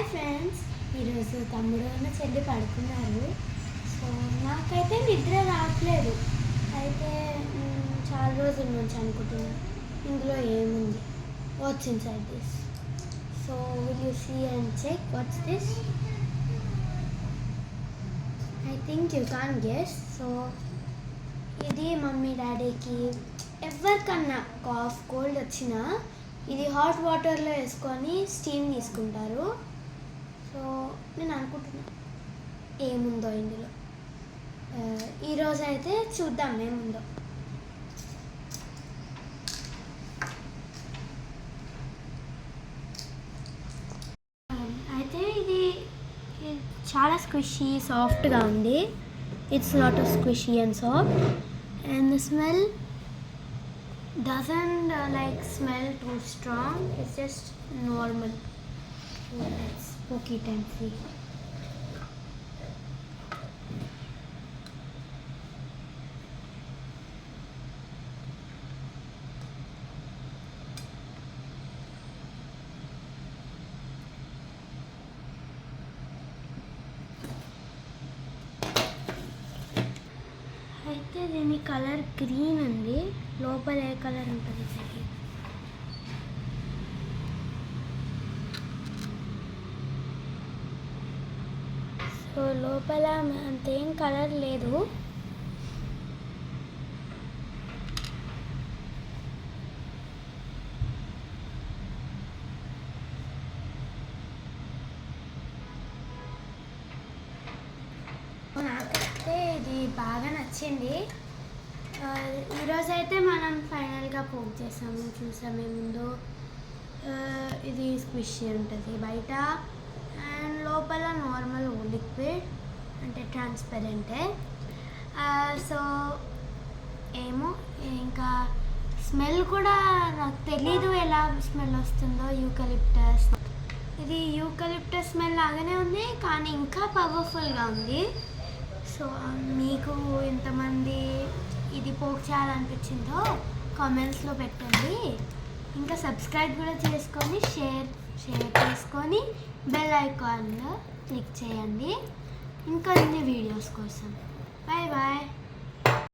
Hi friends, ఈరోజు తమ్ముడు చెల్లి పడుకున్నారు. సో నాకైతే నిద్ర రావట్లేదు. అయితే చాలా రోజుల నుంచి అనుకుంటున్నాను ఇందులో ఏముంది, what's inside this. So will you see and check what's this. I think you can guess. So ఇది మమ్మీ డాడీకి ఎవరికన్నా కాఫ్ కోల్డ్ వచ్చినా ఇది హాట్ వాటర్లో వేసుకొని స్టీమ్ తీసుకుంటారు. సో నేను అనుకుంటున్నాను ఏముందో ఇందులో. ఈరోజు అయితే చూద్దాం ఏముందో. అయితే ఇది చాలా స్క్విషీ సాఫ్ట్గా ఉంది. It's not squishy and soft, and the smell doesn't smell too strong. It's just normal. So let's poke it and see. అయితే దీని కలర్ గ్రీన్ ఉంది. లోపల ఏ కలర్ ఉంటుంది తెలియదు. సో లోపల అంతేం కలర్ లేదు. నాకైతే ఇది బాగా నచ్చింది. ఈరోజు అయితే మనం ఫైనల్గా పోక్ చేసాము, చూసామేముందో. ఇది స్క్విషీ ఉంటుంది బయట, అండ్ లోపల నార్మల్ లిక్విడ్ అంటే ట్రాన్స్పరెంటే. సో ఏమో, ఇంకా స్మెల్ కూడా నాకు తెలీదు ఎలా స్మెల్ వస్తుందో. యూకలిప్టస్, ఇది యూకలిప్టస్ స్మెల్ లాగానే ఉంది కానీ ఇంకా పవర్ఫుల్గా ఉంది. సో మీకు ఎంతమంది ఇది పోక్ చేయాలనిపించిందో కామెంట్స్లో పెట్టండి. ఇంకా సబ్స్క్రైబ్ కూడా చేసుకొని షేర్ చేసుకొని బెల్ ఐకాన్లో క్లిక్ చేయండి ఇంకా ఇన్ని వీడియోస్ కోసం. Bye bye.